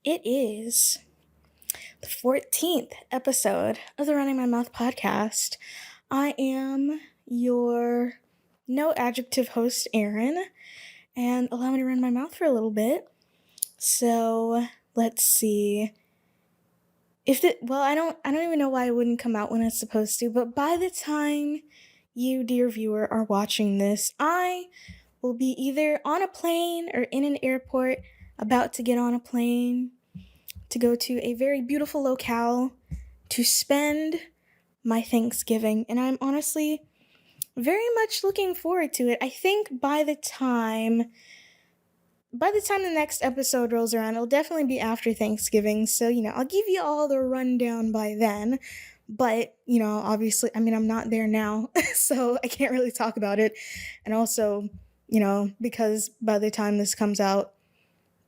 It is the 14th episode of the Running My Mouth podcast. I am your no adjective host, Erin, and allow me to run my mouth for a little bit. So let's see. I don't even know why it wouldn't come out when it's supposed to, but by the time you, dear viewer, are watching this, I will be either on a plane or in an airport, about to get on a plane to go to a very beautiful locale to spend my Thanksgiving. And I'm honestly very much looking forward to it. I think by the time the next episode rolls around, it'll definitely be after Thanksgiving. So, I'll give you all the rundown by then. But, obviously, I'm not there now, so I can't really talk about it. And also, because by the time this comes out,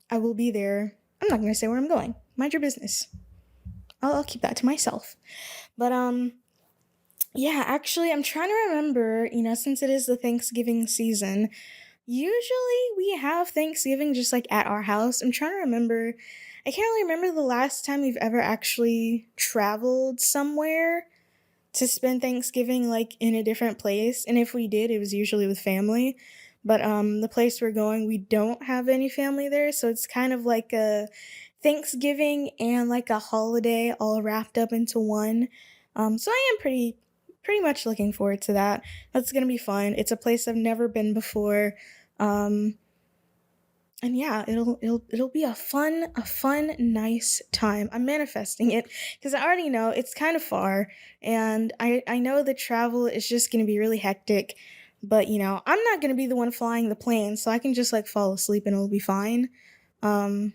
I will be there. I'm not going to say where I'm going. Mind your business. I'll keep that to myself. But, yeah, actually, I'm trying to remember, since it is the Thanksgiving season, usually we have Thanksgiving just like at our house. I'm trying to remember. I can't really remember the last time we've ever actually traveled somewhere to spend Thanksgiving like in a different place. And if we did, it was usually with family. But the place we're going, we don't have any family there, so it's kind of like a Thanksgiving and like a holiday all wrapped up into one. So I am pretty much looking forward to that. That's gonna be fun. It's a place I've never been before. Um, and yeah, it'll be a fun, nice time. I'm manifesting it because I already know it's kind of far, and I know the travel is just gonna be really hectic. But I'm not gonna be the one flying the plane, so I can just like fall asleep and it'll be fine. Um,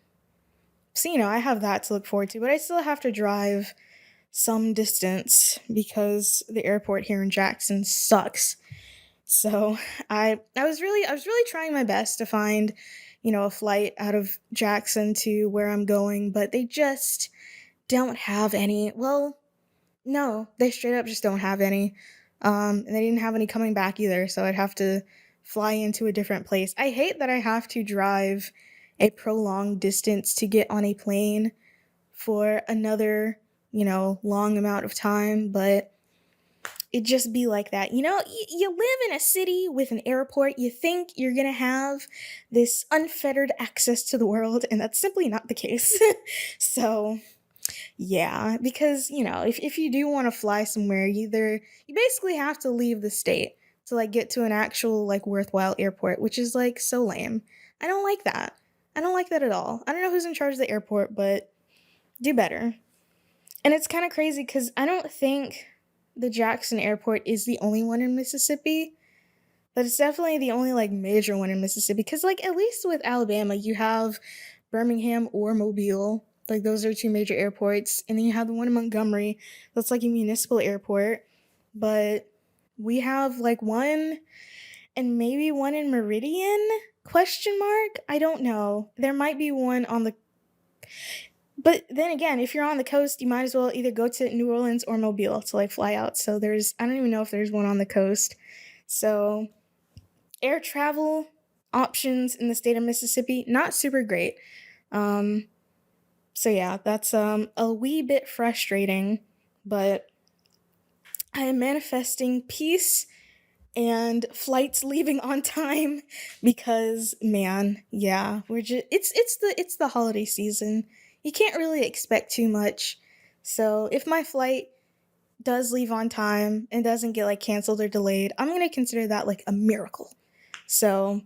so I have that to look forward to, but I still have to drive some distance because the airport here in Jackson sucks. So I was really trying my best to find, a flight out of Jackson to where I'm going, but they just don't have any. Well, no, they straight up just don't have any. And they didn't have any coming back either, so I'd have to fly into a different place. I hate that I have to drive a prolonged distance to get on a plane for another, long amount of time, but it just be like that. You live in a city with an airport, you think you're gonna have this unfettered access to the world, and that's simply not the case. So, yeah, because, if you do want to fly somewhere, you basically have to leave the state to like get to an actual like worthwhile airport, which is like so lame. I don't like that. I don't like that at all. I don't know who's in charge of the airport, but do better. And it's kind of crazy because I don't think the Jackson airport is the only one in Mississippi, but it's definitely the only like major one in Mississippi. Because like at least with Alabama, you have Birmingham or Mobile. Like those are two major airports, and then you have the one in Montgomery. That's like a municipal airport. But we have like one and maybe one in Meridian? Question mark? I don't know. There might be one on the. But then again, if you're on the coast, you might as well either go to New Orleans or Mobile to like fly out. So I don't even know if there's one on the coast. So air travel options in the state of Mississippi, not super great. Um, so yeah, that's a wee bit frustrating, but I am manifesting peace and flights leaving on time because man, yeah, we're just it's the holiday season. You can't really expect too much. So if my flight does leave on time and doesn't get like canceled or delayed, I'm going to consider that like a miracle. So,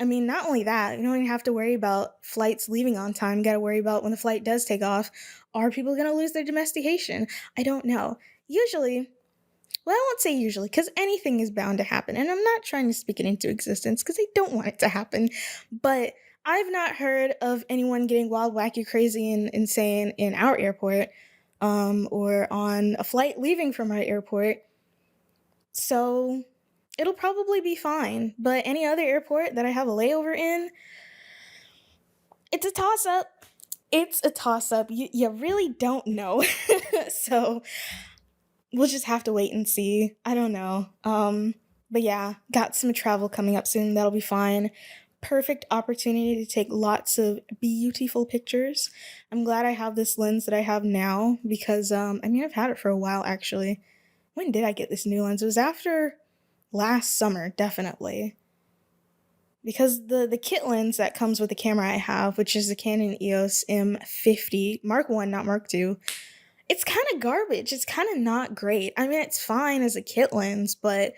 not only that, you don't even have to worry about flights leaving on time. You got to worry about when the flight does take off, are people going to lose their domestication? I don't know. Usually, well, I won't say usually, because anything is bound to happen, and I'm not trying to speak it into existence because I don't want it to happen, but I've not heard of anyone getting wild, wacky, crazy, and insane in our airport, or on a flight leaving from our airport, so it'll probably be fine, but any other airport that I have a layover in, it's a toss-up. It's a toss-up. You really don't know, so we'll just have to wait and see. I don't know. But yeah, got some travel coming up soon. That'll be fine. perfect opportunity to take lots of beautiful pictures. I'm glad I have this lens that I have now because I mean I've had it for a while actually. When did I get this new lens? It was after last summer, definitely. Because the kit lens that comes with the camera I have, which is the Canon EOS M50 Mark 1, not Mark 2, it's kind of garbage. It's kind of not great. I mean, it's fine as a kit lens, but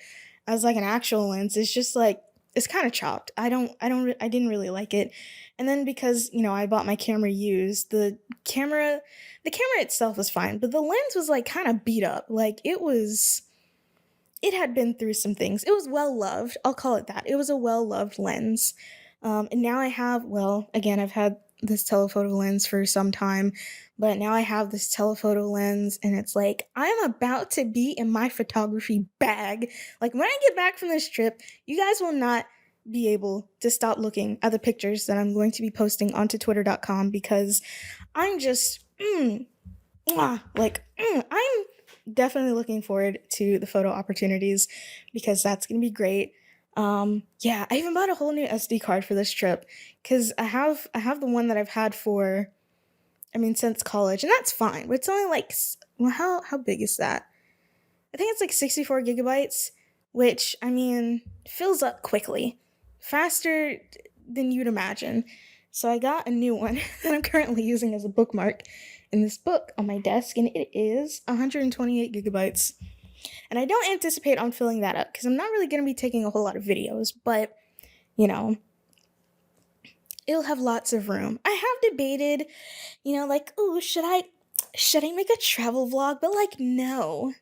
as like an actual lens, it's just like it's kind of chopped. I didn't really like it. And then because, I bought my camera used, the camera itself was fine, but the lens was like kind of beat up. Like it had been through some things. It was well loved. I'll call it that. It was a well loved lens. And now I have, well, again, I've had this telephoto lens for some time, but now I have this telephoto lens, and it's like, I'm about to be in my photography bag. Like, when I get back from this trip, you guys will not be able to stop looking at the pictures that I'm going to be posting onto twitter.com because I'm just, I'm definitely looking forward to the photo opportunities because that's going to be great. Yeah, I even bought a whole new SD card for this trip because I have the one that I've had for, I mean, since college, and that's fine. But it's only like, well, how big is that? I think it's like 64 gigabytes, which I mean fills up quickly, faster than you'd imagine. So I got a new one that I'm currently using as a bookmark in this book on my desk, and it is 128 gigabytes. And I don't anticipate on filling that up because I'm not really going to be taking a whole lot of videos, but you know, it'll have lots of room. I have debated, like, oh, should I make a travel vlog? But like, no,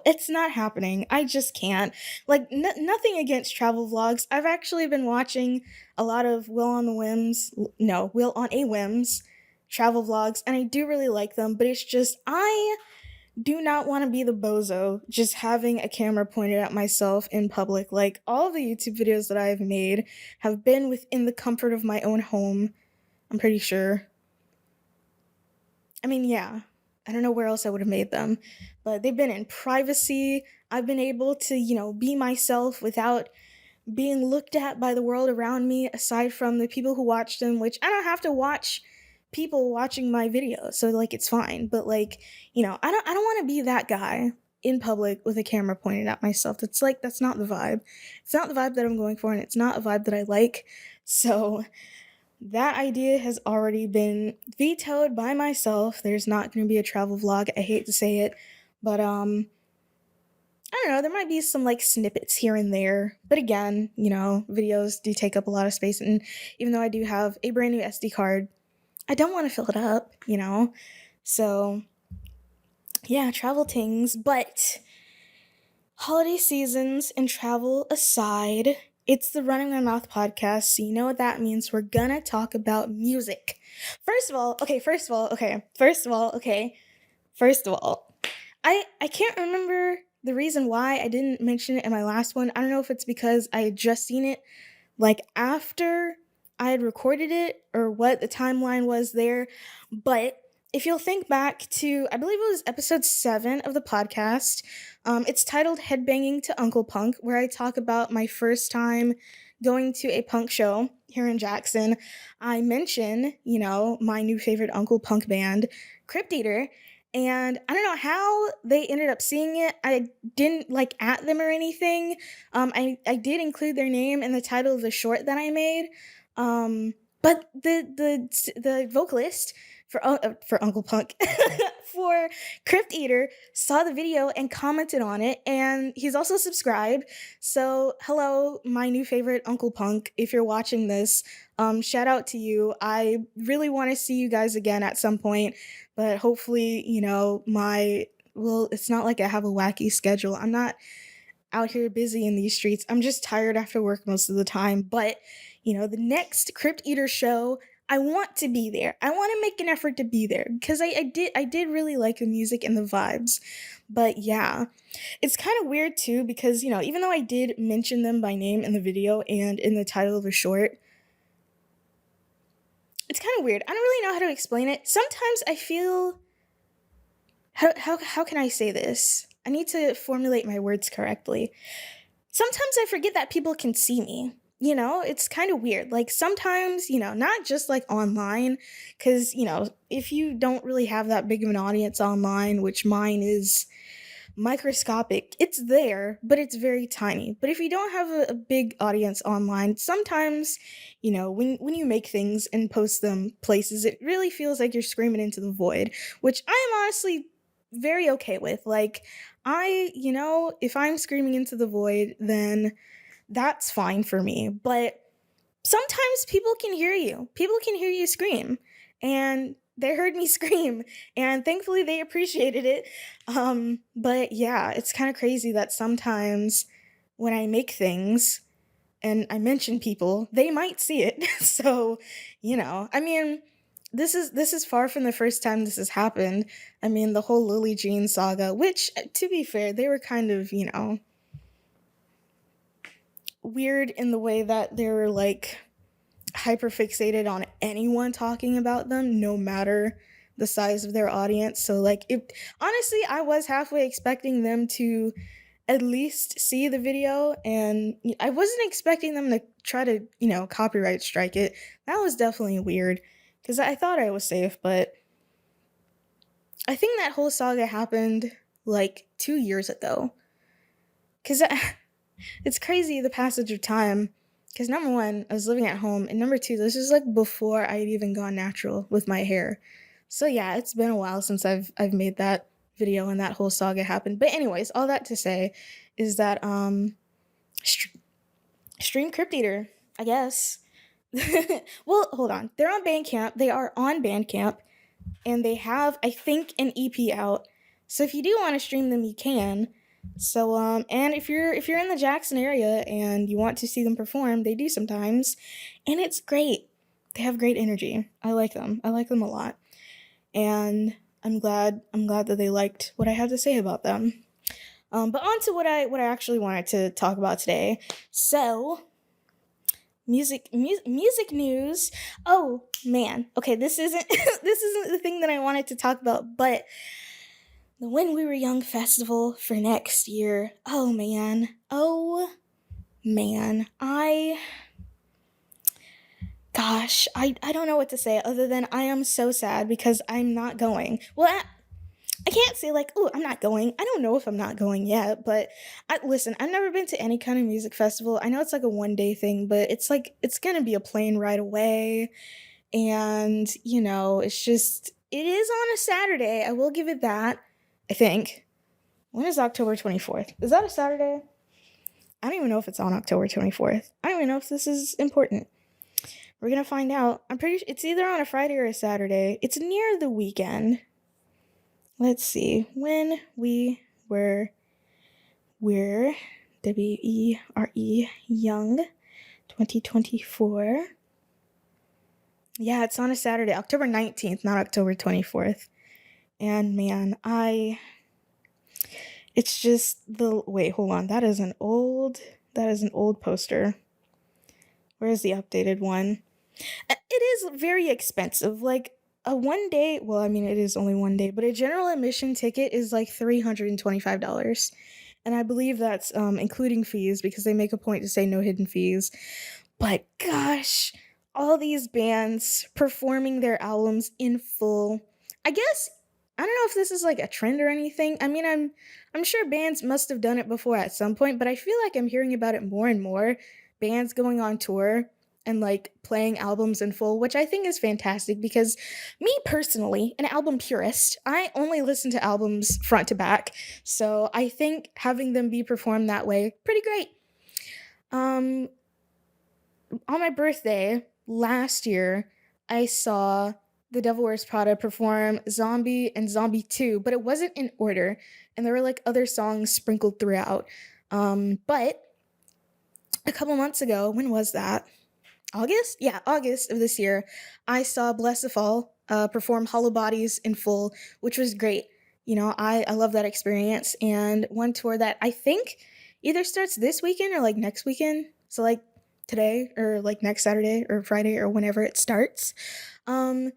it's not happening. I just can't. Like, nothing against travel vlogs. I've actually been watching a lot of Will on a Whim's travel vlogs, and I do really like them, but it's just, I do not want to be the bozo just having a camera pointed at myself in public. Like, all of the YouTube videos that I've made have been within the comfort of my own home, I'm pretty sure. I mean, yeah, I don't know where else I would have made them, but they've been in privacy. I've been able to, be myself without being looked at by the world around me, aside from the people who watch them, which I don't have to watch people watching my videos, so like it's fine. But like, I don't want to be that guy in public with a camera pointed at myself. That's not the vibe. It's not the vibe that I'm going for, and it's not a vibe that I like. So that idea has already been vetoed by myself. There's not going to be a travel vlog. I hate to say it, but I don't know, there might be some like snippets here and there. But again, videos do take up a lot of space, and even though I do have a brand new SD card, I don't want to fill it up. So yeah, travel things, but holiday seasons and travel aside, it's the Running My Mouth podcast, so you know what that means. We're gonna talk about music. First of all, I can't remember the reason why I didn't mention it in my last one. I don't know if it's because I had just seen it like after I had recorded it or what the timeline was there, but if you'll think back to, I believe it was episode 7 of the podcast, it's titled Headbanging to Uncle Punk, where I talk about my first time going to a punk show here in Jackson. I mention, my new favorite Uncle Punk band, Crypt Eater, and I don't know how they ended up seeing it. I didn't like at them or anything. I did include their name in the title of the short that I made. But the vocalist for Uncle Punk for Crypt Eater saw the video and commented on it, and he's also subscribed. So hello, my new favorite Uncle Punk. If you're watching this, shout out to you. I really want to see you guys again at some point, but hopefully, well, it's not like I have a wacky schedule. I'm not out here busy in these streets. I'm just tired after work most of the time. But, the next Crypt Eater show, I want to be there. I want to make an effort to be there because I did really like the music and the vibes. But yeah, it's kind of weird too because, even though I did mention them by name in the video and in the title of the short, it's kind of weird. I don't really know how to explain it. Sometimes I feel, how can I say this? I need to formulate my words correctly. Sometimes I forget that people can see me. it's kind of weird. Like sometimes, not just like online, because, if you don't really have that big of an audience online, which mine is microscopic, it's there, but it's very tiny. But if you don't have a big audience online, sometimes, when you make things and post them places, it really feels like you're screaming into the void, which I am honestly very okay with. Like, if I'm screaming into the void, then that's fine for me. But sometimes people can hear you. People can hear you scream. And they heard me scream. And thankfully they appreciated it. But yeah, it's kind of crazy that sometimes when I make things and I mention people, they might see it. So, I mean, this is far from the first time this has happened. I mean, the whole Lily Jean saga, which to be fair, they were kind of, weird in the way that they were like hyper fixated on anyone talking about them, no matter the size of their audience. So, like, if honestly, I was halfway expecting them to at least see the video, and I wasn't expecting them to try to, copyright strike it. That was definitely weird because I thought I was safe, but I think that whole saga happened like 2 years ago. Because it's crazy the passage of time. Because number one, I was living at home, and number two, this is like before I'd even gone natural with my hair. So yeah, it's been a while since I've made that video and that whole saga happened. But anyways, all that to say is that St- Stream Crypt Eater, I guess. Well, hold on. They're on Bandcamp. They are on Bandcamp, and they have, I think, an EP out. So if you do want to stream them, you can. So and if you're in the Jackson area and you want to see them perform, they do sometimes, and it's great. They have great energy. I like them. I like them a lot. And I'm glad that they liked what I had to say about them. But on to what I actually wanted to talk about today. So, music news. Oh man. Okay, this isn't this isn't the thing that I wanted to talk about, but the When We Were Young festival for next year. Oh man. Oh man. I don't know what to say other than I am so sad because I'm not going. Well, I can't say like, oh, I'm not going. I don't know if I'm not going yet, but listen, I've never been to any kind of music festival. I know it's like a 1 day thing, but it's like it's gonna be a plane ride away, and it is on a Saturday. I will give it that. I think. When is October 24th? Is that a Saturday? I don't even know if it's on October 24th. I don't even know if this is important. We're gonna find out. I'm pretty sure it's either on a Friday or a Saturday. It's near the weekend. Let's see. When we were WERE young 2024. Yeah, it's on a Saturday, October 19th, not October 24th. And man, it's just wait, hold on. That is an old poster. Where's the updated one? It is very expensive. Like a 1 day, well, I mean, it is only 1 day, but a general admission ticket is like $325. And I believe that's including fees because they make a point to say no hidden fees. But gosh, all these bands performing their albums in full. I guess I don't know if this is like a trend or anything. I mean, I'm sure bands must have done it before at some point, but I feel like I'm hearing about it more and more. Bands going on tour and like playing albums in full, which I think is fantastic because me personally, an album purist, I only listen to albums front to back. So I think having them be performed that way, pretty great. Um, on my birthday last year, I saw The Devil Wears Prada perform Zombie and Zombie 2, but it wasn't in order, and there were like other songs sprinkled throughout. But a couple months ago, when was that? August? Yeah, August of this year, I saw Bless the Fall perform Hollow Bodies in full, which was great. I love that experience. And one tour that I think either starts this weekend or like next weekend. So like today or like next Saturday or Friday or whenever it starts. Um,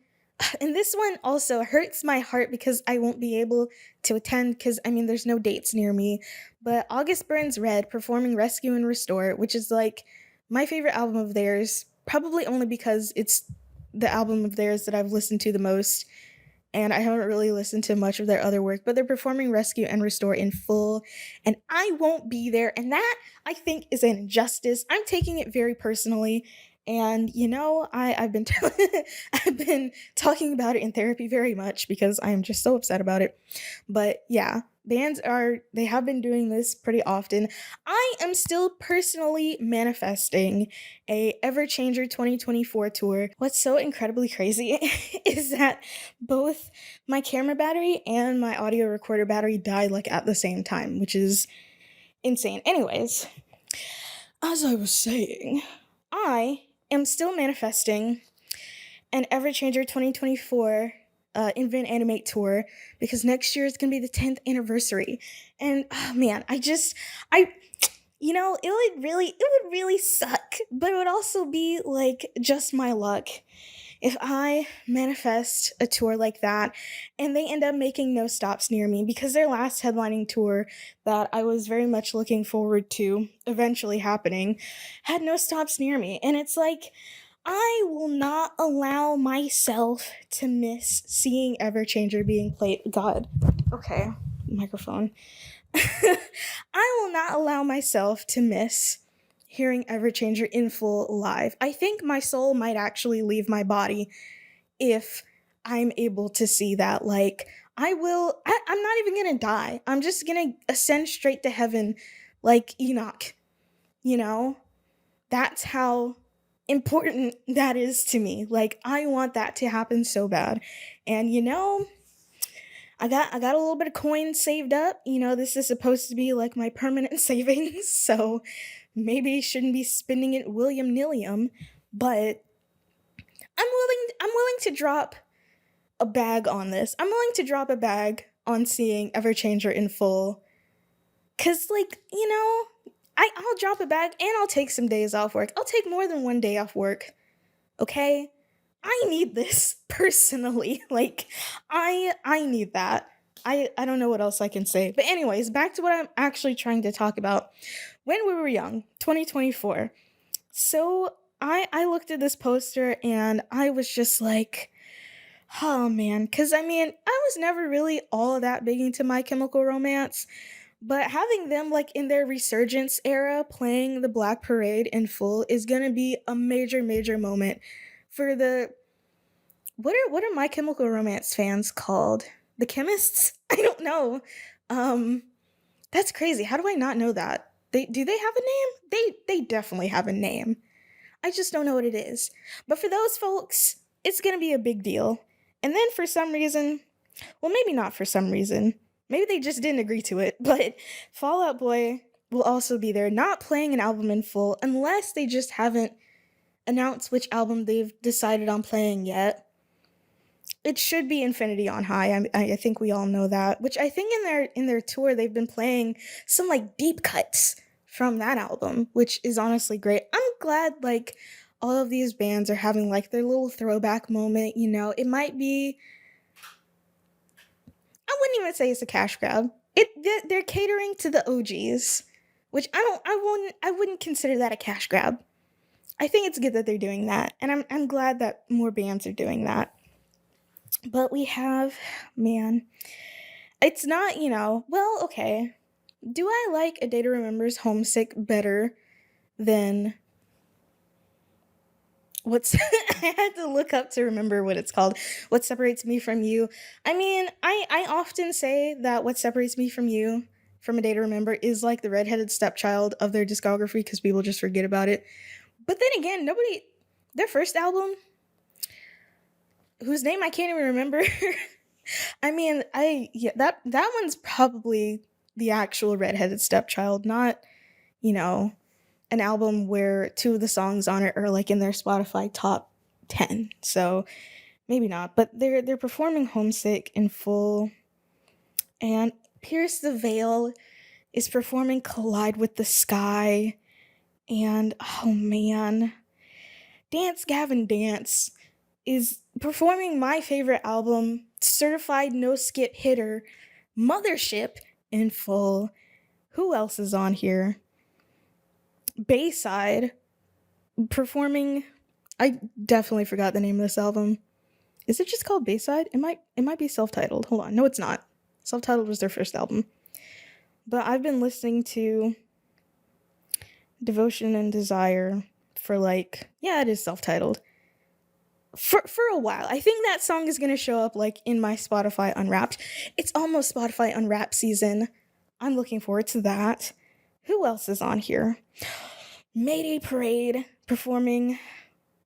and this one also hurts my heart because I won't be able to attend because I mean there's no dates near me. But August Burns Red performing Rescue and Restore, which is like my favorite album of theirs, probably only because it's the album of theirs that I've listened to the most, and I haven't really listened to much of their other work, but they're performing Rescue and Restore in full, and I won't be there. And that, I think, is an injustice. I'm taking it very personally. And I've been I've been talking about it in therapy very much because I am just so upset about it. But yeah, they have been doing this pretty often. I am still personally manifesting a Everchanger 2024 tour. What's so incredibly crazy is that both my camera battery and my audio recorder battery died like at the same time, which is insane. Anyways, as I was saying, I am still manifesting an Everchanger 2024 Invent Animate tour because next year is gonna be the 10th anniversary. And oh man, I it would really suck, but it would also be like just my luck if I manifest a tour like that and they end up making no stops near me because their last headlining tour that I was very much looking forward to eventually happening had no stops near me. And it's like, I will not allow myself to miss seeing Everchanger being played. God, okay, microphone. I will not allow myself to miss hearing Everchanger in full live. I think my soul might actually leave my body if I'm able to see that. Like, I'm not even gonna die. I'm just gonna ascend straight to heaven like Enoch, you know? That's how important that is to me. Like, I want that to happen so bad. And I got a little bit of coins saved up. This is supposed to be like my permanent savings, so maybe shouldn't be spending it William Nilliam, but I'm willing to drop a bag on this. I'm willing to drop a bag on seeing Everchanger in full. Cause I'll drop a bag and I'll take some days off work. I'll take more than one day off work. Okay? I need this personally. Like, I need that. I don't know what else I can say. But anyways, back to what I'm actually trying to talk about. When we were young, 2024. So I looked at this poster and I was just like, oh man, because I was never really all that big into My Chemical Romance, but having them like in their resurgence era playing the Black Parade in full is gonna be a major, major moment for the what are My Chemical Romance fans called? The chemists? I don't know. Um, that's crazy. How do I not know that? They have a name? They definitely have a name. I just don't know what it is. But for those folks, it's gonna be a big deal. And then for some reason, well, maybe not for some reason. Maybe they just didn't agree to it, but Fall Out Boy will also be there, not playing an album in full unless they just haven't announced which album they've decided on playing yet. It should be Infinity on High. I think we all know that. Which I think in their tour they've been playing some like deep cuts from that album, which is honestly great. I'm glad like all of these bands are having like their little throwback moment. It might be. I wouldn't even say it's a cash grab. They're catering to the OGs, which I wouldn't consider that a cash grab. I think it's good that they're doing that, and I'm glad that more bands are doing that. But we have, man, it's not, well, okay. Do I like A Day to Remember's Homesick better than what's I had to look up to remember what it's called. What Separates Me From You. I often say that What Separates Me From You from A Day to Remember is like the redheaded stepchild of their discography because people just forget about it. But then again, their first album, whose name I can't even remember. That one's probably the actual redheaded stepchild, not, you know, an album where two of the songs on it are like in their Spotify top 10. So maybe not, but they're performing Homesick in full, and Pierce the Veil is performing Collide with the Sky, and oh man, Dance Gavin Dance is performing my favorite album, Certified No Skip Hitter, Mothership in full. Who else is on here? Bayside. performing. I definitely forgot the name of this album. Is it just called Bayside? It might be self-titled. Hold on. No, it's not. Self-titled was their first album. But I've been listening to Devotion and Desire for like, yeah, it is self-titled. For a while. I think that song is gonna show up like in my Spotify Unwrapped. It's almost Spotify Unwrapped season. I'm looking forward to that. Who else is on here? Mayday Parade performing.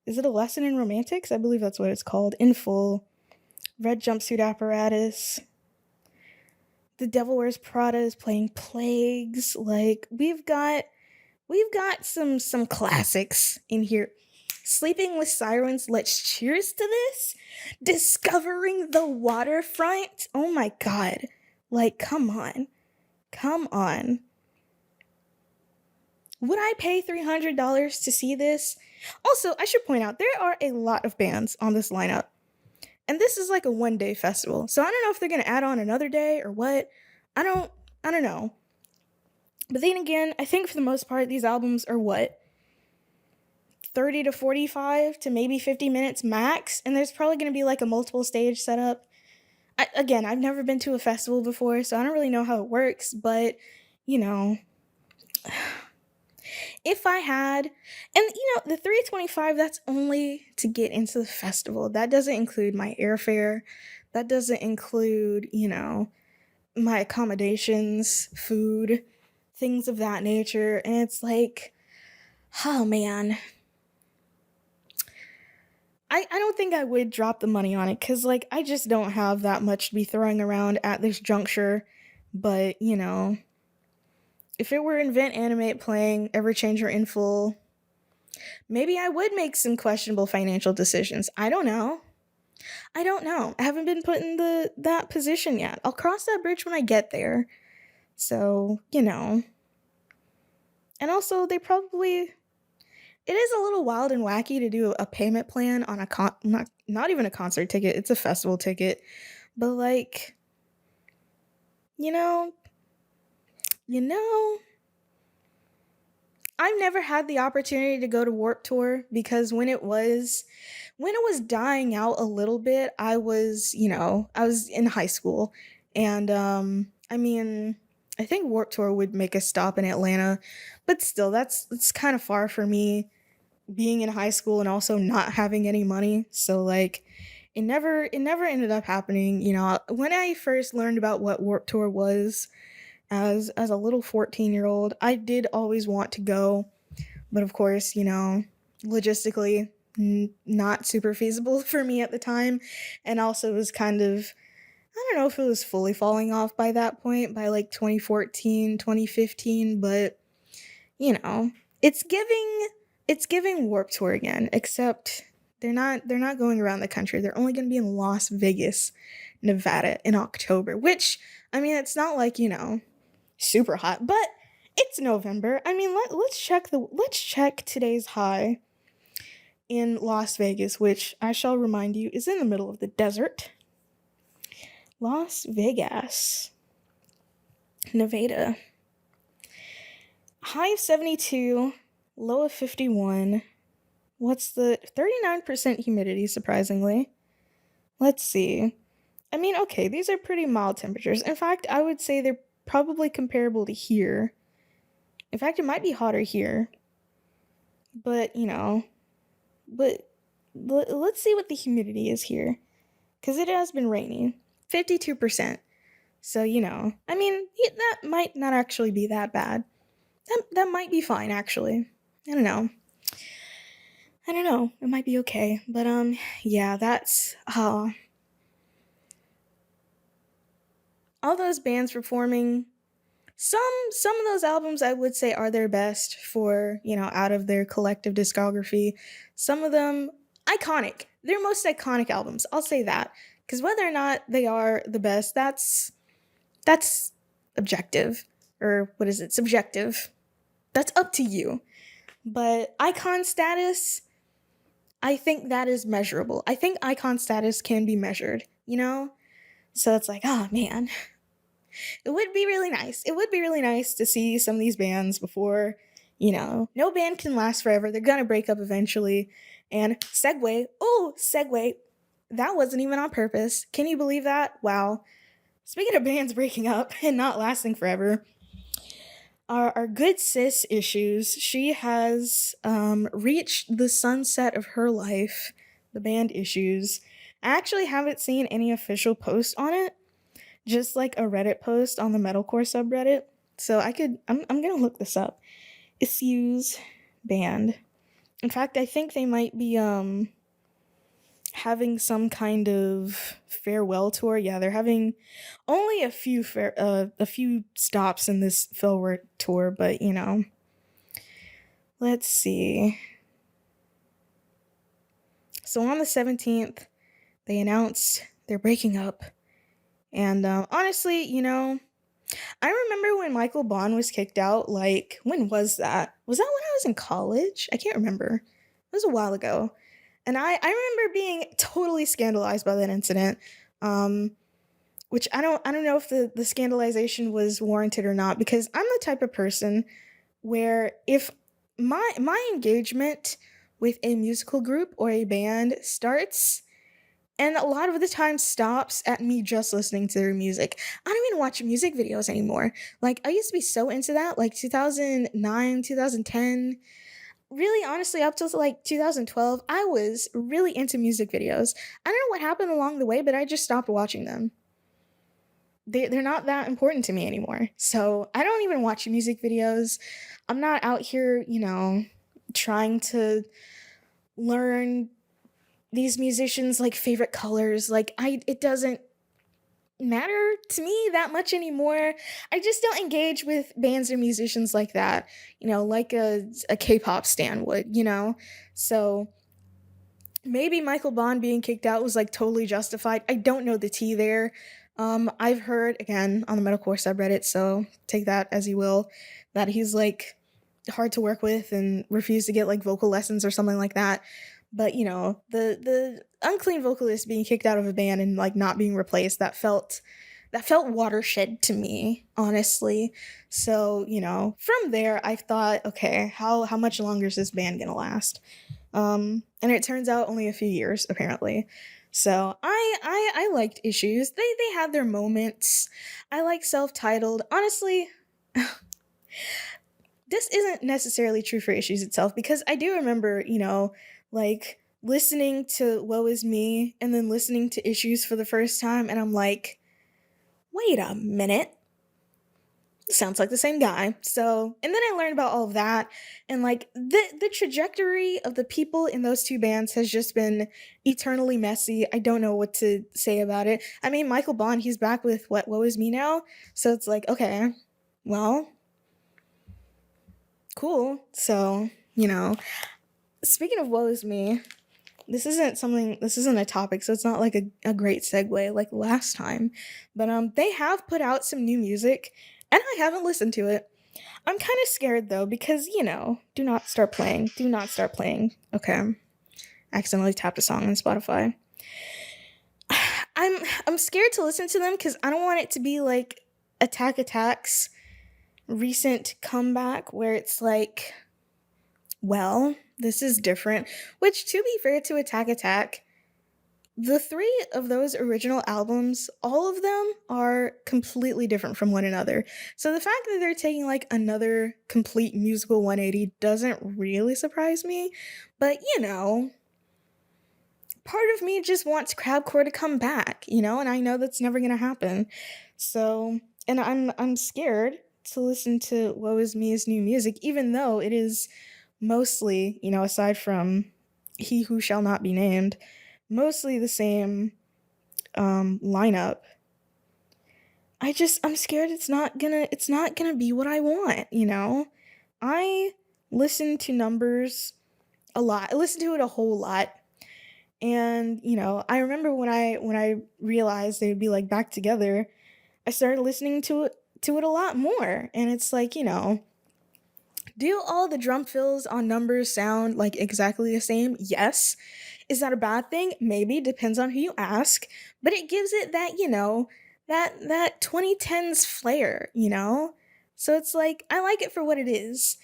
Is it a lesson in romantics? I believe that's what it's called. In full. Red Jumpsuit Apparatus. The Devil Wears Prada is playing Plagues. Like we've got some classics in here. Sleeping with Sirens, let's cheers to this. Discovering the Waterfront. Oh my god. Like, come on. Come on. Would I pay $300 to see this? Also, I should point out there are a lot of bands on this lineup. And this is like a one-day festival. So I don't know if they're going to add on another day or what. I don't know. But then again, I think for the most part these albums are what? 30 to 45 to maybe 50 minutes max, and there's probably going to be like a multiple stage setup. I've never been to a festival before, so I don't really know how it works, but you know, if I had, and you know, the 325, that's only to get into the festival. That doesn't include my airfare. That doesn't include, you know, my accommodations, food, things of that nature. And it's like, oh man, I don't think I would drop the money on it because, like, I just don't have that much to be throwing around at this juncture. But, you know, if it were Invent Animate playing Everchanger in full, maybe I would make some questionable financial decisions. I don't know. I haven't been put in that position yet. I'll cross that bridge when I get there. So, you know. And also, they probably... It is a little wild and wacky to do a payment plan on a not even a concert ticket, it's a festival ticket. But like, you know, I've never had the opportunity to go to Warped Tour because when it was dying out a little bit, I was in high school. And I mean, I think Warped Tour would make a stop in Atlanta, but still it's kind of far for me being in high school and also not having any money. So like it never ended up happening. You know, when I first learned about what Warped Tour was as a little 14-year-old, I did always want to go, but of course, you know, logistically not super feasible for me at the time. And also it was kind of, I don't know if it was fully falling off by that point, by like 2014, 2015, but you know, it's giving Warped Tour again, except they're not going around the country. They're only going to be in Las Vegas, Nevada in October, which I mean, it's not like, you know, super hot, but it's November. I mean, let's check today's high in Las Vegas, which I shall remind you is in the middle of the desert. Las Vegas, Nevada. High of 72, low of 51. What's the 39% humidity, surprisingly? Let's see. I mean, okay, these are pretty mild temperatures. In fact, I would say they're probably comparable to here. In fact, it might be hotter here. But, you know, but let's see what the humidity is here. Because it has been raining. 52%. So, you know, I mean, that might not actually be that bad. That might be fine, actually. I don't know. It might be okay. But, yeah, that's, all those bands performing, some of those albums I would say are their best for, you know, out of their collective discography. Some of them, iconic. They're most iconic albums. I'll say that. Because whether or not they are the best, that's objective. Or what is it? Subjective. That's up to you. But icon status, I think that is measurable. I think icon status can be measured, you know? So it's like, oh man. It would be really nice. It would be really nice to see some of these bands before, no band can last forever. They're gonna break up eventually. And segue, that wasn't even on purpose. Can you believe that? Wow. Speaking of bands breaking up and not lasting forever, our good sis issues, she has reached the sunset of her life, the band issues. I actually haven't seen any official post on it, just like a Reddit post on the metalcore subreddit. So I'm gonna look this up. Issues band. In fact, I think they might be having some kind of farewell tour. Yeah, they're having only a few stops in this farewell tour, but let's see. So on the 17th, they announced they're breaking up. And honestly, I remember when Michael Bond was kicked out. Like, when was that? Was that when I was in college? I can't remember. It was a while ago. And I remember being totally scandalized by that incident. Which I don't know if the scandalization was warranted or not, because I'm the type of person where if my engagement with a musical group or a band starts and a lot of the time stops at me just listening to their music. I don't even watch music videos anymore. Like, I used to be so into that, like 2009, 2010. Really, honestly, up till like 2012, I was really into music videos. I don't know what happened along the way, but I just stopped watching them. They're not that important to me anymore. So I don't even watch music videos. I'm not out here, trying to learn these musicians like favorite colors. Like, it doesn't matter to me that much anymore. I just don't engage with bands or musicians like that, like a K-pop stan would, So maybe Michael Bond being kicked out was like totally justified. I don't know the tea there. I've heard again on the metalcore subreddit, so take that as you will, that he's like hard to work with and refused to get like vocal lessons or something like that. But the unclean vocalist being kicked out of a band and like not being replaced, that felt watershed to me, honestly. So, from there I thought, okay, how much longer is this band gonna last? And it turns out only a few years, apparently. So I liked Issues. They had their moments. I like Self-Titled. Honestly, this isn't necessarily true for Issues itself, because I do remember, like listening to Woe Is Me and then listening to Issues for the first time, and I'm like, wait a minute. Sounds like the same guy. So, and then I learned about all of that, and like the trajectory of the people in those two bands has just been eternally messy. I don't know what to say about it. I mean, Michael Bond, he's back with what Woe Is Me now. So it's like, okay, well, cool. So, speaking of Woe Is Me, this isn't a topic, so it's not like a great segue like last time. But they have put out some new music, and I haven't listened to it. I'm kind of scared though, because do not start playing. Do not start playing. Okay. Accidentally tapped a song on Spotify. I'm scared to listen to them because I don't want it to be like Attack Attack's recent comeback where it's like, well, this is different. Which, to be fair to Attack Attack, the three of those original albums, all of them are completely different from one another. So the fact that they're taking like another complete musical 180 doesn't really surprise me. But part of me just wants crabcore to come back, and I know that's never gonna happen. So, and I'm scared to listen to Woe Is Me's new music, even though it is mostly, aside from He Who Shall Not Be Named, mostly the same lineup. I'm scared it's not gonna be what I want. I listen to Numbers a lot. I listen to it a whole lot. And, I remember when I realized they would be like back together, I started listening to it a lot more. And it's like, do all the drum fills on Numbers sound like exactly the same? Yes. Is that a bad thing? Maybe, depends on who you ask, but it gives it that, that 2010s flair. So it's like, I like it for what it is.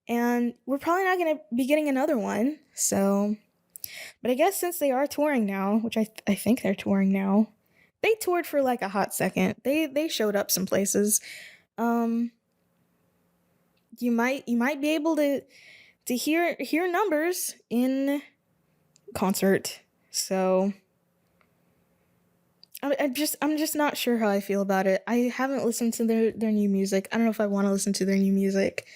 and we're probably not going to be getting another one. So, but I guess since they are touring now, which I think they're touring now, they toured for like a hot second. They showed up some places. Um, you might be able to hear numbers in concert. So I'm just not sure how I feel about it. I haven't listened to their new music. I don't know if I want to listen to their new music.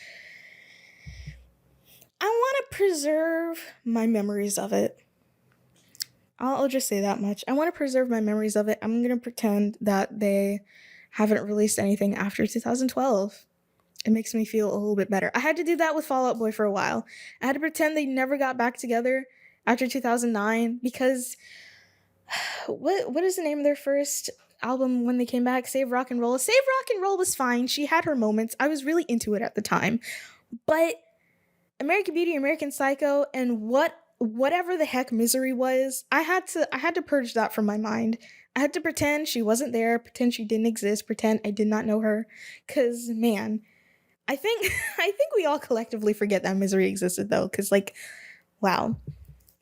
I want to preserve my memories of it. I'll just say that much. I want to preserve my memories of it. I'm gonna pretend that they haven't released anything after 2012. It makes me feel a little bit better. I had to do that with Fall Out Boy for a while. I had to pretend they never got back together after 2009 because what is the name of their first album when they came back? Save Rock and Roll. Save Rock and Roll was fine. She had her moments. I was really into it at the time. But American Beauty, American Psycho, and whatever the heck Misery was, I had to purge that from my mind. I had to pretend she wasn't there, pretend she didn't exist, pretend I did not know her. Cause man, I think I think we all collectively forget that Misery existed though, cause like, wow.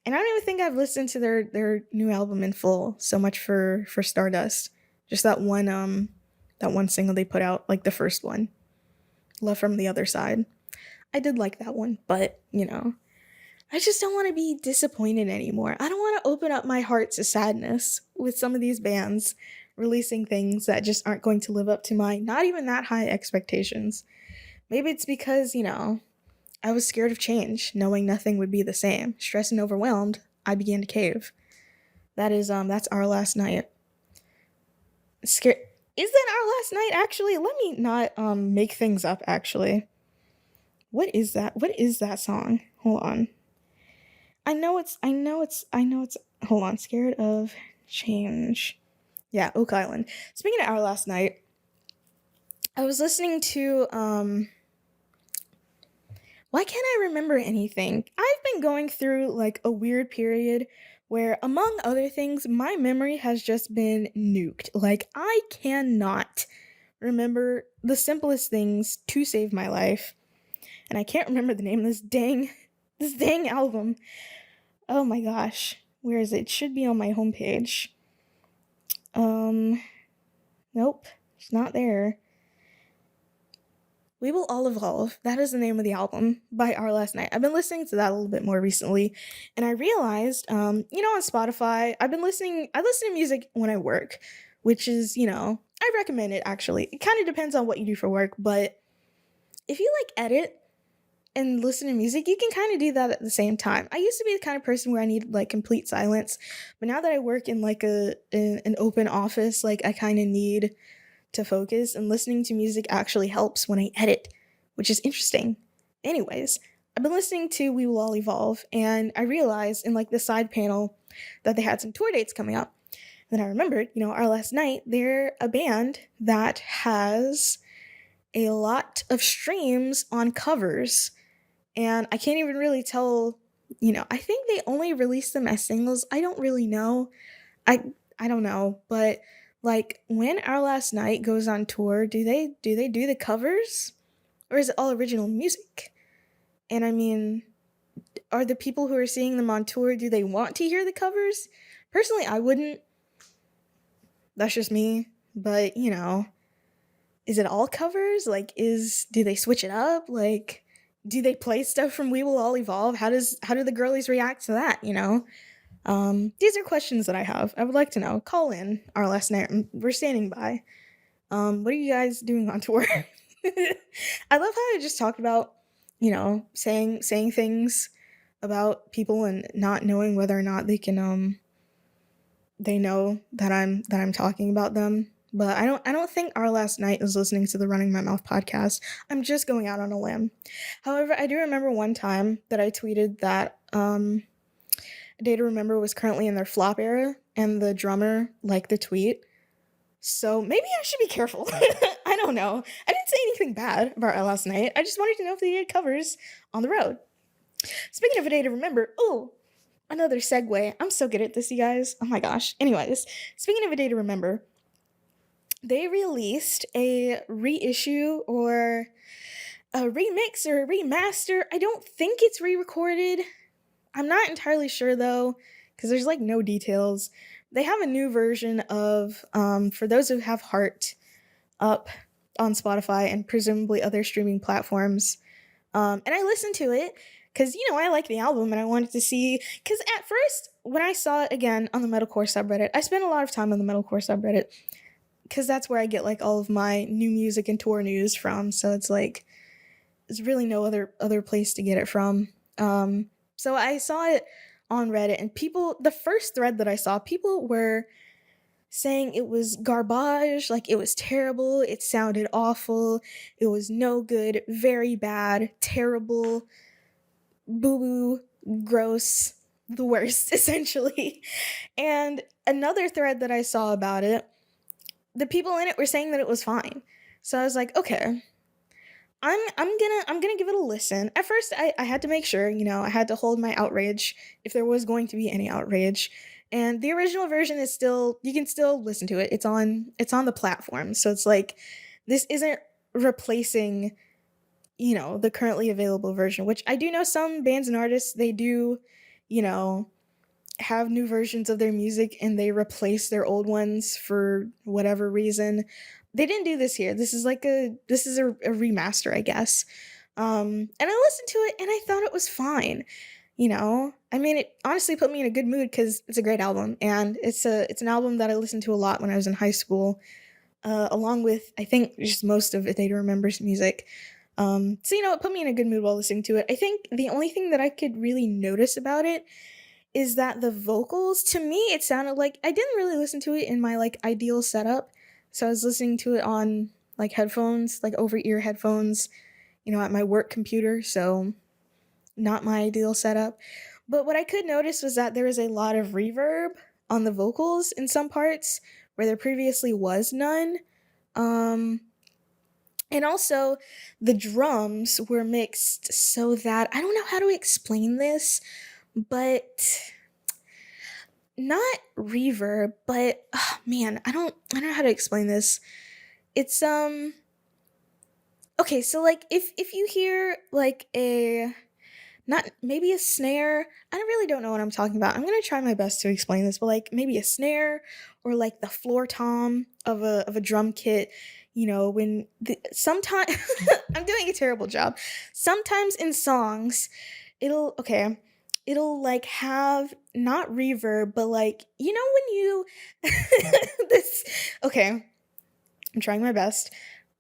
And I don't even think I've listened to their new album in full. So much for Stardust. Just that one single they put out, like the first one. Love from the Other Side. I did like that one, but I just don't want to be disappointed anymore. I don't want to open up my heart to sadness with some of these bands releasing things that just aren't going to live up to my not even that high expectations. Maybe it's because, I was scared of change, knowing nothing would be the same. Stressed and overwhelmed, I began to cave. That's Our Last Night. Scared. Is that Our Last Night actually? Let me not make things up actually. What is that? What is that song? Hold on. Hold on. Scared of change. Yeah, Oak Island. Speaking of Our Last Night, I was listening to, why can't I remember anything? I've been going through like a weird period where, among other things, my memory has just been nuked. Like, I cannot remember the simplest things to save my life. And I can't remember the name of this dang album. Oh my gosh. Where is it? It should be on my homepage. Nope. It's not there. We Will All Evolve. That is the name of the album by Our Last Night. I've been listening to that a little bit more recently, and I realized, on Spotify, I listen to music when I work, which is, I recommend it actually. It kind of depends on what you do for work, but if you like edit and listen to music, you can kind of do that at the same time. I used to be the kind of person where I needed like complete silence, but now that I work in like an open office, like I kind of need to focus, and listening to music actually helps when I edit, which is interesting. Anyways, I've been listening to We Will All Evolve, and I realized in like the side panel that they had some tour dates coming up. And then I remembered, Our Last Night, they're a band that has a lot of streams on covers, and I can't even really tell, I think they only released them as singles. I don't really know. I don't know, but like when Our Last Night goes on tour, do they do the covers, or is it all original music? And I mean, are the people who are seeing them on tour, do they want to hear the covers? Personally, I wouldn't. That's just me. But, is it all covers? Like, do they switch it up? Like, do they play stuff from We Will All Evolve? How do the girlies react to that, These are questions that I have. I would like to know. Call in Our Last Night. We're standing by. What are you guys doing on tour? I love how I just talked about, saying things about people and not knowing whether or not they know that I'm talking about them. But I don't think Our Last Night is listening to the Running My Mouth podcast. I'm just going out on a limb. However, I do remember one time that I tweeted that Day to Remember was currently in their flop era, and the drummer liked the tweet. So maybe I should be careful. I don't know. I didn't say anything bad about Our Last Night. I just wanted to know if they did covers on the road. Speaking of A Day to Remember, another segue. I'm so good at this, you guys. Oh my gosh. Anyways, speaking of A Day to Remember, they released a reissue, or a remix or a remaster. I don't think it's re-recorded. I'm not entirely sure though, because there's like no details. They have a new version of for those who have Heart up on Spotify and presumably other streaming platforms. And I listened to it because, I like the album and I wanted to see. Because at first, when I saw it again on the metalcore subreddit, I spent a lot of time on the metalcore subreddit because that's where I get like all of my new music and tour news from. So it's like, there's really no other place to get it from. So I saw it on Reddit and the first thread that I saw, people were saying it was garbage, like it was terrible, it sounded awful, it was no good, very bad, terrible, boo boo, gross, the worst, essentially. And another thread that I saw about it, the people in it were saying that it was fine. So I was like, okay, I'm gonna give it a listen. At first, I had to make sure, I had to hold my outrage if there was going to be any outrage. And the original version is still, you can still listen to it. It's on the platform. So it's like this isn't replacing, the currently available version, which I do know some bands and artists, they do, you know, have new versions of their music and they replace their old ones for whatever reason. They didn't do this here. This is a remaster, I guess. And I listened to it and I thought it was fine. I mean, it honestly put me in a good mood because it's a great album and it's an album that I listened to a lot when I was in high school, along with I think just most of If They Remembers music. So it put me in a good mood while listening to it. I think the only thing that I could really notice about it is that the vocals, to me, it sounded like I didn't really listen to it in my like ideal setup. So I was listening to it on like headphones, like over ear headphones, at my work computer. So not my ideal setup. But what I could notice was that there was a lot of reverb on the vocals in some parts where there previously was none. Um, and also, the drums were mixed so that I don't know how to explain this, but not reverb, but oh, man, I don't know how to explain this. It's okay, so like if you hear like a not maybe a snare, I really don't know what I'm talking about. I'm gonna try my best to explain this, but like maybe a snare or like the floor tom of a drum kit. When sometimes I'm doing a terrible job. Sometimes in songs, it'll like have not reverb, but like when you this okay, I'm trying my best.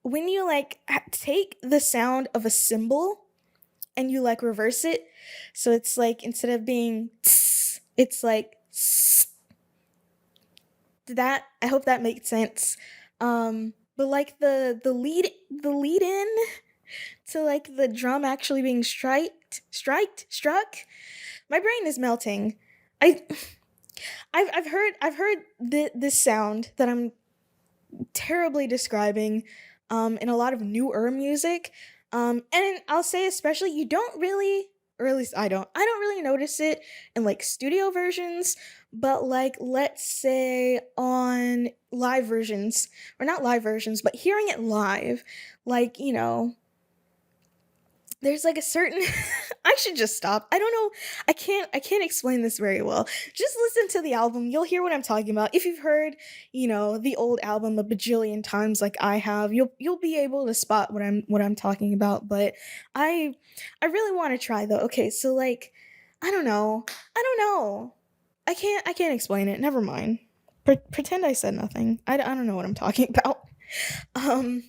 When you like take the sound of a cymbal and you like reverse it, so it's like instead of being tss, it's like tss. That I hope that makes sense. But like the lead in to like the drum actually being struck. My brain is melting. I I've heard this sound that I'm terribly describing in a lot of newer music. And I'll say especially you don't really, or at least I don't really notice it in like studio versions, but like let's say on live versions, or not live versions, but hearing it live, like, there's like a certain I should just stop. I don't know. I can't explain this very well. Just listen to the album. You'll hear what I'm talking about. If you've heard, the old album a bajillion times like I have, you'll be able to spot what I'm talking about. But I really want to try though. Okay, so like I don't know. I don't know. I can't explain it. Never mind. Pretend I said nothing. I don't know what I'm talking about. Um,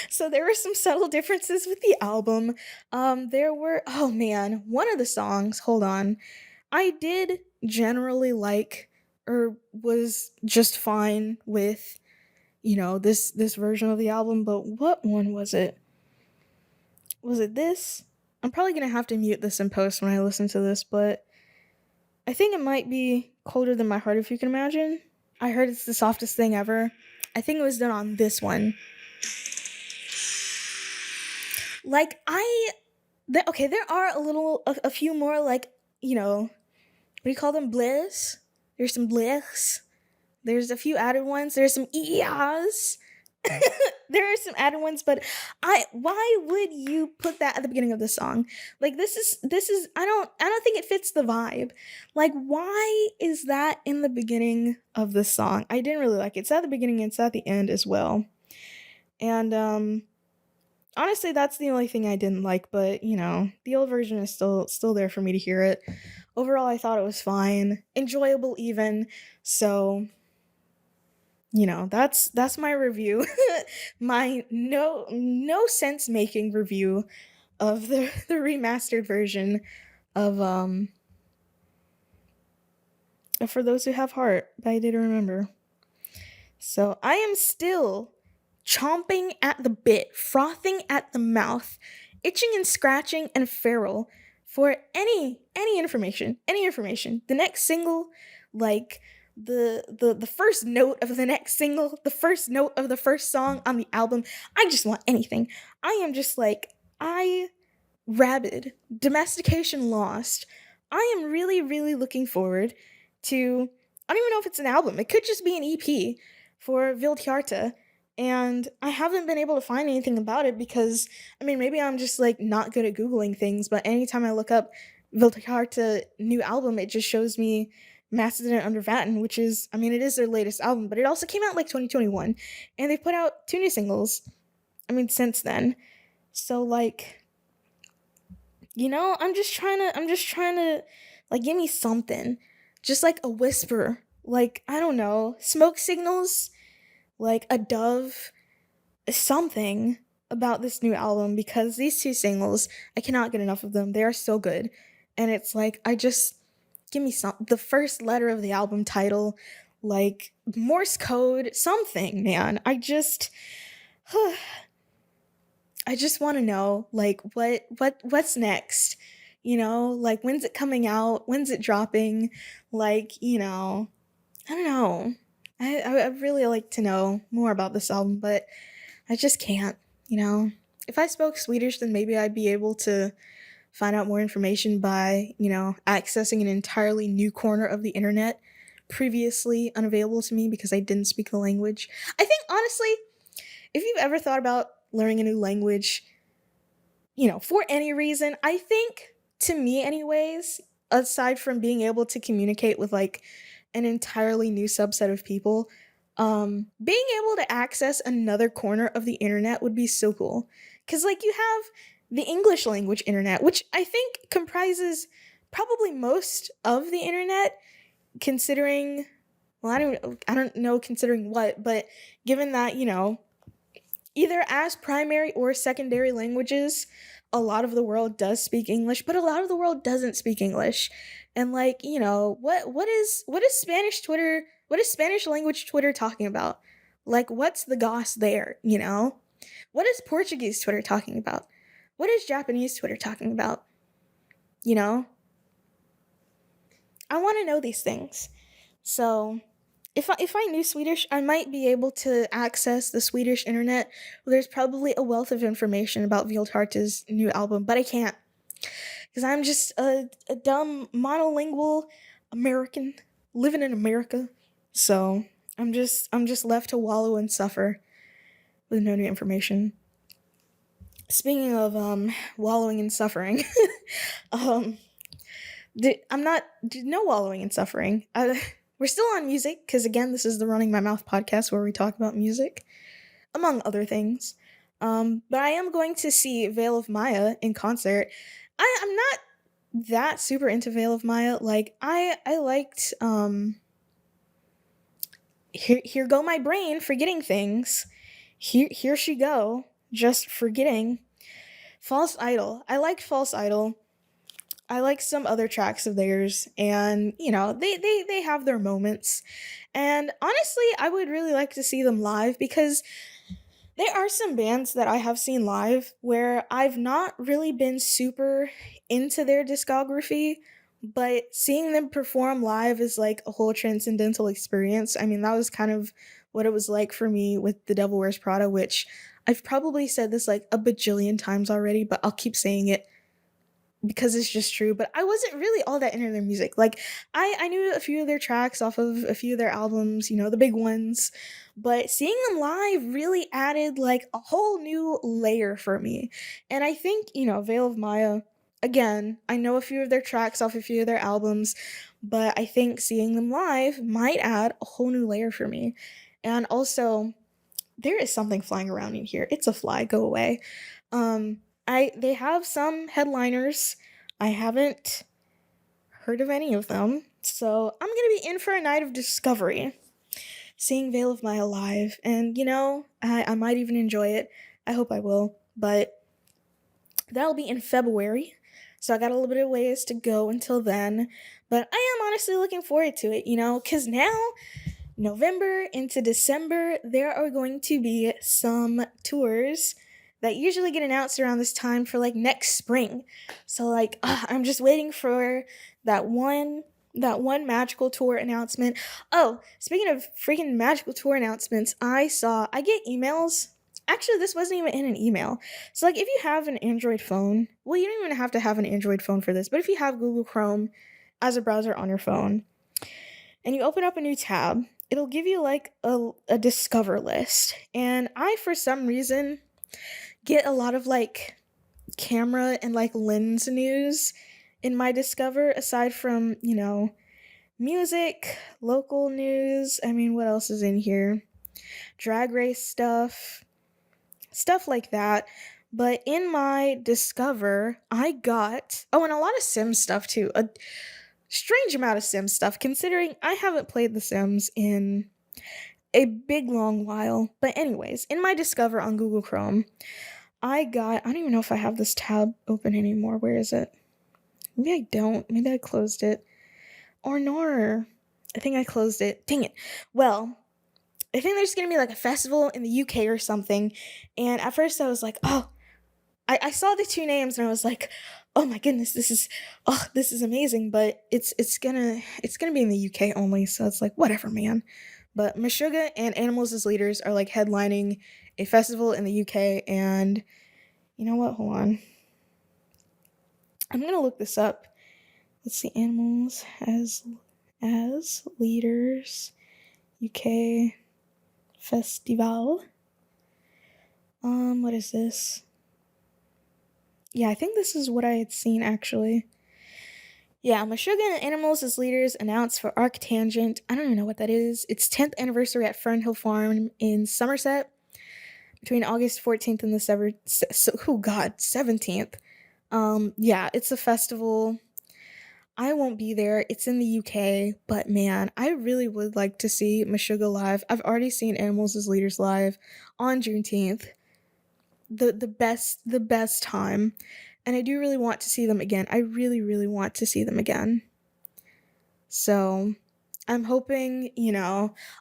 so there were some subtle differences with the album. There were, oh man, one of the songs, hold on, I did generally like, or was just fine with, this version of the album, but what one was it? Was it this? I'm probably gonna have to mute this in post when I listen to this, but I think it might be Colder Than My Heart, if you can imagine. I heard it's the softest thing ever. I think it was done on this one. Like okay, there are a few more like, what do you call them, bliss? There's some bliss. There's a few added ones. There's some eas. There are some added ones, but why would you put that at the beginning of the song? Like this is I don't think it fits the vibe. Like why is that in the beginning of the song? I didn't really like it. It's at the beginning, it's at the end as well. And honestly, that's the only thing I didn't like, but the old version is still there for me to hear it. Overall, I thought it was fine, enjoyable even. So, that's my review. My no sense making review of the remastered version of For Those Who Have Heart by Day to Remember. So I am still chomping at the bit, frothing at the mouth, itching and scratching and feral for any information, any information. The next single, like the first note of the next single, the first note of the first song on the album. I just want anything. I am just like I rabid, domestication lost. I am really, really looking forward to. I don't even know if it's an album. It could just be an EP for Vildhjarta. And I haven't been able to find anything about it because, I mean, maybe I'm just like not good at Googling things, but anytime I look up Vildhjarta new album, it just shows me Mastodon Under Vatten, which is, I mean, it is their latest album, but it also came out like 2021. And they put out 2 new singles, I mean, since then. So, like, I'm just trying to like give me something. Just like a whisper. Like, I don't know, smoke signals, like a dove, something about this new album because these 2 singles, I cannot get enough of them. They are so good. And it's like I just give me the first letter of the album title, like Morse code, something, man. I just want to know like what's next. Like when's it coming out? When's it dropping? Like, I don't know. I really like to know more about this album, but I just can't. If I spoke Swedish, then maybe I'd be able to find out more information by, accessing an entirely new corner of the internet previously unavailable to me because I didn't speak the language. I think honestly, if you've ever thought about learning a new language, for any reason, I think, to me anyways, aside from being able to communicate with like an entirely new subset of people, being able to access another corner of the internet would be so cool. Cause like you have the English language internet, which I think comprises probably most of the internet, considering well, I don't know considering what, but given that, either as primary or secondary languages, a lot of the world does speak English, but a lot of the world doesn't speak English. And like, what is Spanish Twitter, what is Spanish language Twitter talking about? Like what's the goss there, you know? What is Portuguese Twitter talking about? What is Japanese Twitter talking about? You know? I want to know these things. So, if I knew Swedish, I might be able to access the Swedish internet. There's probably a wealth of information about Vildharta's new album, but I can't because I'm just a dumb monolingual American living in America. So I'm just left to wallow and suffer with no new information. Speaking of wallowing and suffering, um, I'm not no wallowing and suffering. We're still on music because again, this is the Running My Mouth podcast where we talk about music, among other things. But I am going to see Veil of Maya in concert. I'm not that super into Veil of Maya. Like I liked here go my brain forgetting things. Here she go, just forgetting. False Idol. I liked False Idol. I like some other tracks of theirs, and they have their moments. And honestly, I would really like to see them live because there are some bands that I have seen live where I've not really been super into their discography, but seeing them perform live is like a whole transcendental experience. I mean, that was kind of what it was like for me with The Devil Wears Prada, which I've probably said this like a bajillion times already, but I'll keep saying it. because it's just true, but I wasn't really all that into their music. Like I knew a few of their tracks off of a few of their albums, the big ones, but seeing them live really added like a whole new layer for me. And I think, Veil of Maya, again, I know a few of their tracks off a few of their albums, but I think seeing them live might add a whole new layer for me. And also, there is something flying around in here. It's a fly, go away. Um, they have some headliners. I haven't heard of any of them, so I'm gonna be in for a night of discovery, seeing Veil of Maya live, and I might even enjoy it. I hope I will, but that'll be in February, so I got a little bit of ways to go until then. But I am honestly looking forward to it, because now November into December, there are going to be some tours that usually get announced around this time for like next spring. So like I'm just waiting for that one magical tour announcement. Oh, speaking of freaking magical tour announcements, I get emails. Actually, this wasn't even in an email. So like if you have an Android phone, well, you don't even have to have an Android phone for this, but if you have Google Chrome as a browser on your phone and you open up a new tab, it'll give you like a discover list. And I, for some reason, get a lot of like camera and like lens news in my discover, aside from, music, local news. I mean, what else is in here? Drag race stuff like that. But in my discover, I got, oh, and a lot of Sims stuff too. A strange amount of Sims stuff, considering I haven't played The Sims in a big long while. But anyways, in my discover on Google Chrome, I don't even know if I have this tab open anymore. Where is it? Maybe I don't. Maybe I closed it. Or no. I think I closed it. Dang it. Well, I think there's gonna be like a festival in the UK or something. And at first I was like, oh, I saw the two names and I was like, oh my goodness, this is amazing. But it's gonna be in the UK only, so it's like whatever, man. But Meshuggah and Animals as Leaders are like headlining a festival in the UK, and you know what? Hold on. I'm gonna look this up. Let's see, Animals as Leaders UK Festival. What is this? Yeah, I think this is what I had seen actually. Yeah, Meshuggah and Animals as Leaders announced for Arctangent. I don't even know what that is. Its 10th anniversary at Fernhill Farm in Somerset between August 14th and the 17th. Yeah, it's a festival. I won't be there. It's in the UK, but man, I really would like to see Meshuggah live. I've already seen Animals as Leaders live on Juneteenth. The best time. And I do really want to see them again. I really, really want to see them again. So I'm hoping,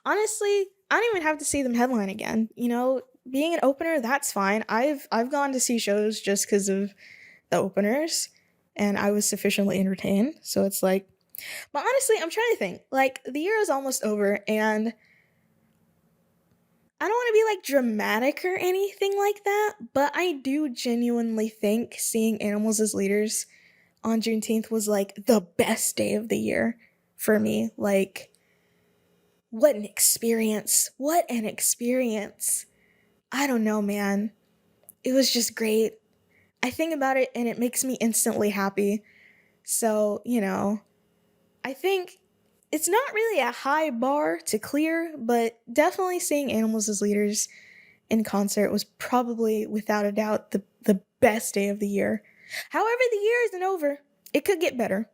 honestly, I don't even have to see them headline again. Being an opener, that's fine. I've gone to see shows just because of the openers, and I was sufficiently entertained. So it's like, but honestly, I'm trying to think. Like, the year is almost over, and I don't want to be like dramatic or anything like that, but I do genuinely think seeing Animals as Leaders on Juneteenth was like the best day of the year for me. Like, what an experience. What an experience. I don't know, man. It was just great. I think about it and it makes me instantly happy. So, I think it's not really a high bar to clear, but definitely seeing Animals as Leaders in concert was probably, without a doubt, the best day of the year. However, the year isn't over. It could get better.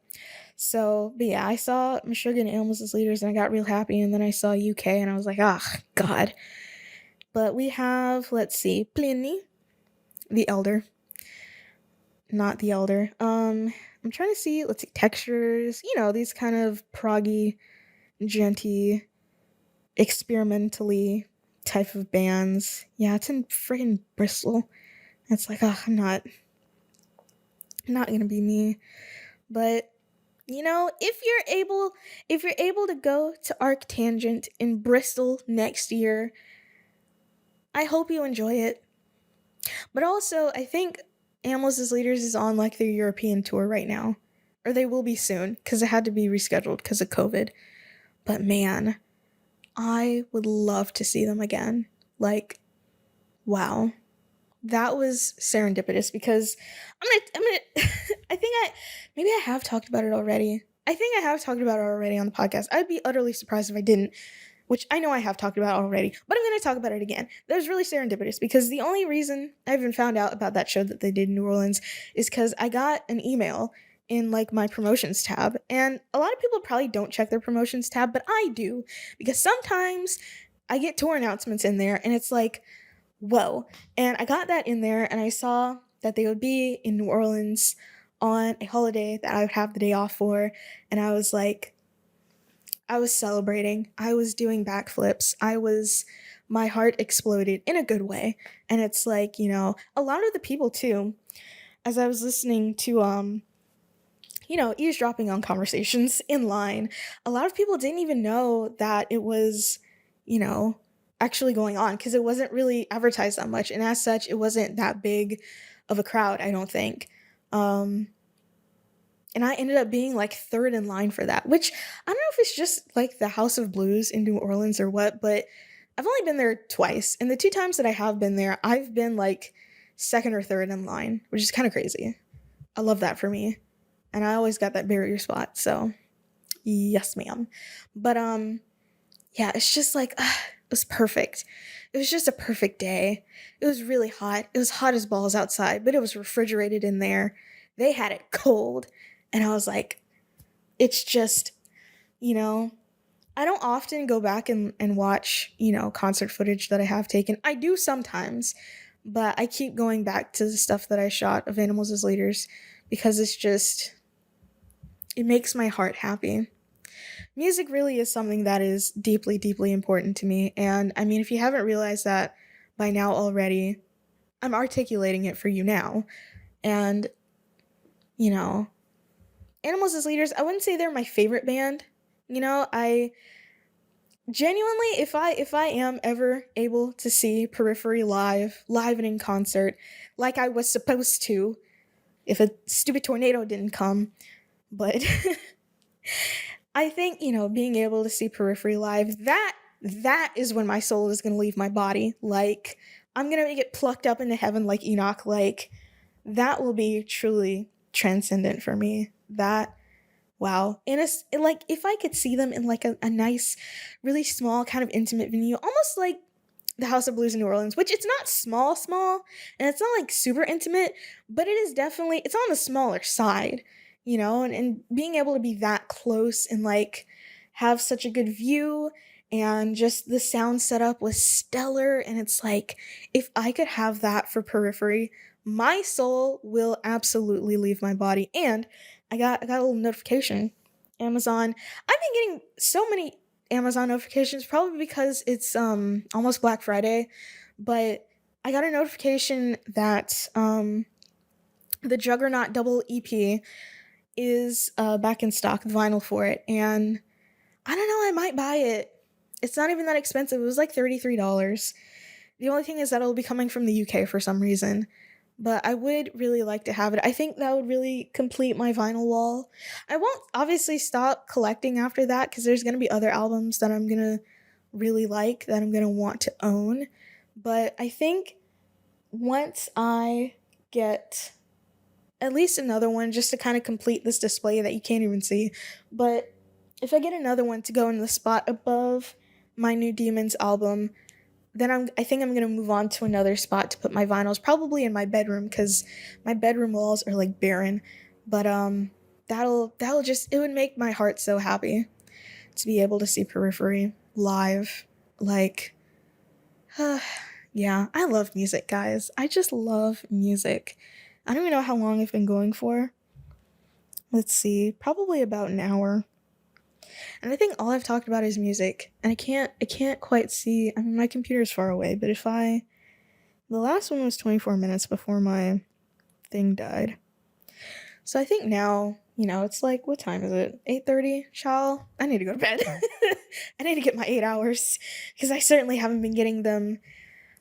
So, but yeah, I saw Meshuggah and Animals as Leaders and I got real happy, and then I saw UK and I was like, ah, God. But we have, let's see, Pliny, the Elder. Not the Elder. I'm trying to see, let's see, Textures, these kind of proggy, genty, experimentally type of bands. Yeah, it's in friggin' Bristol. It's like, oh, not gonna be me. But if you're able to go to Arctangent in Bristol next year, I hope you enjoy it. But also, I think Animals as Leaders is on like their European tour right now. Or they will be soon, because it had to be rescheduled because of COVID. But man, I would love to see them again. Like, wow. That was serendipitous because I'm gonna I think maybe I have talked about it already. I think I have talked about it already on the podcast. I'd be utterly surprised if I didn't, which I know I have talked about already, but I'm going to talk about it again. That was really serendipitous because the only reason I even found out about that show that they did in New Orleans is because I got an email in like my promotions tab, and a lot of people probably don't check their promotions tab, but I do because sometimes I get tour announcements in there and it's like, whoa. And I got that in there and I saw that they would be in New Orleans on a holiday that I would have the day off for, and I was like, I was celebrating. I was doing backflips. My heart exploded in a good way. And it's like, a lot of the people too, as I was listening to, eavesdropping on conversations in line, a lot of people didn't even know that it was, actually going on because it wasn't really advertised that much. And as such, it wasn't that big of a crowd, I don't think. And I ended up being like third in line for that, which I don't know if it's just like the House of Blues in New Orleans or what, but I've only been there twice. And the two times that I have been there, I've been like second or third in line, which is kind of crazy. I love that for me. And I always got that barrier spot. So yes, ma'am. But yeah, it's just like, it was perfect. It was just a perfect day. It was really hot. It was hot as balls outside, but it was refrigerated in there. They had it cold. And I was like, it's just, I don't often go back and watch, concert footage that I have taken. I do sometimes, but I keep going back to the stuff that I shot of Animals as Leaders because it makes my heart happy. Music really is something that is deeply, deeply important to me. And I mean, if you haven't realized that by now already, I'm articulating it for you now. And, Animals as Leaders, I wouldn't say they're my favorite band. I genuinely, if I am ever able to see Periphery live and in concert, like I was supposed to, if a stupid tornado didn't come, but I think, being able to see Periphery live, that is when my soul is going to leave my body. Like, I'm going to get plucked up into heaven like Enoch. Like, that will be truly transcendent for me. That, wow. And it's like, if I could see them in like a nice, really small kind of intimate venue, almost like the House of Blues in New Orleans, which it's not small, and it's not like super intimate, but it is definitely, it's on the smaller side, and being able to be that close and like have such a good view and just the sound setup was stellar. And it's like, if I could have that for Periphery, my soul will absolutely leave my body. And I got a little notification. Amazon. I've been getting so many Amazon notifications, probably because it's almost Black Friday, but I got a notification that the Juggernaut double EP is back in stock, the vinyl for it, and I don't know, I might buy it. It's not even that expensive. It was like $33. The only thing is that it'll be coming from the UK for some reason, but I would really like to have it. I think that would really complete my vinyl wall. I won't obviously stop collecting after that because there's going to be other albums that I'm going to really like, that I'm going to want to own. But I think once I get at least another one just to kind of complete this display that you can't even see, but if I get another one to go in the spot above my New Demons album, then I think I'm gonna move on to another spot to put my vinyls, probably in my bedroom, because my bedroom walls are like barren. But that'll just, it would make my heart so happy to be able to see Periphery live. Like, yeah, I love music, guys. I just love music. I don't even know how long I've been going for. Let's see, probably about an hour. And I think all I've talked about is music. And I can't quite see, I mean, my computer's far away, but the last one was 24 minutes before my thing died. So I think now, it's like, what time is it? 8:30? Child, I need to go to bed. I need to get my 8 hours, because I certainly haven't been getting them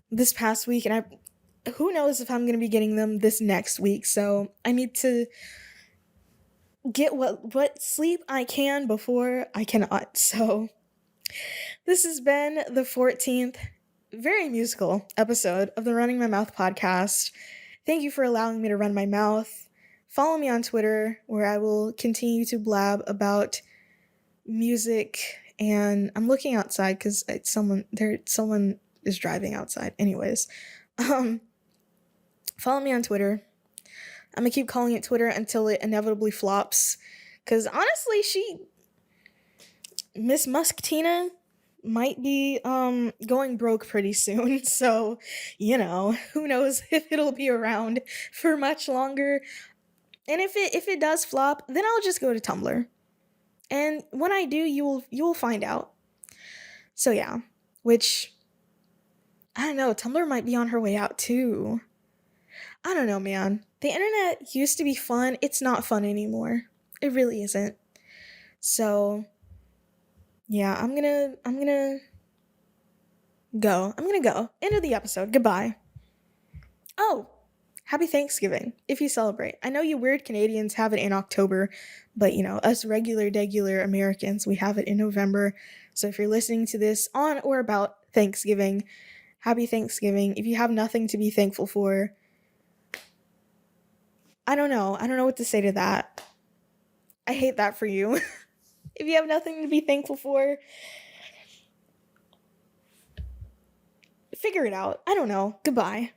this past week, and who knows if I'm going to be getting them this next week. So I need to get what sleep I can before I cannot. So this has been the 14th very musical episode of the Running My Mouth podcast. Thank you for allowing me to run my mouth. Follow me on Twitter, where I will continue to blab about music. And I'm looking outside because someone is driving outside. Anyways, follow me on Twitter. I'm gonna keep calling it Twitter until it inevitably flops. Cause honestly, Miss Musk Tina might be going broke pretty soon. So, who knows if it'll be around for much longer. And if it does flop, then I'll just go to Tumblr. And when I do, you'll find out. So yeah, which I don't know, Tumblr might be on her way out too. I don't know, man. The internet used to be fun. It's not fun anymore. It really isn't. So yeah, I'm gonna go. I'm gonna go. End of the episode. Goodbye. Oh, happy Thanksgiving if you celebrate. I know you weird Canadians have it in October, but us regular Americans, we have it in November. So if you're listening to this on or about Thanksgiving, happy Thanksgiving. If you have nothing to be thankful for, I don't know. I don't know what to say to that. I hate that for you. If you have nothing to be thankful for, figure it out. I don't know. Goodbye.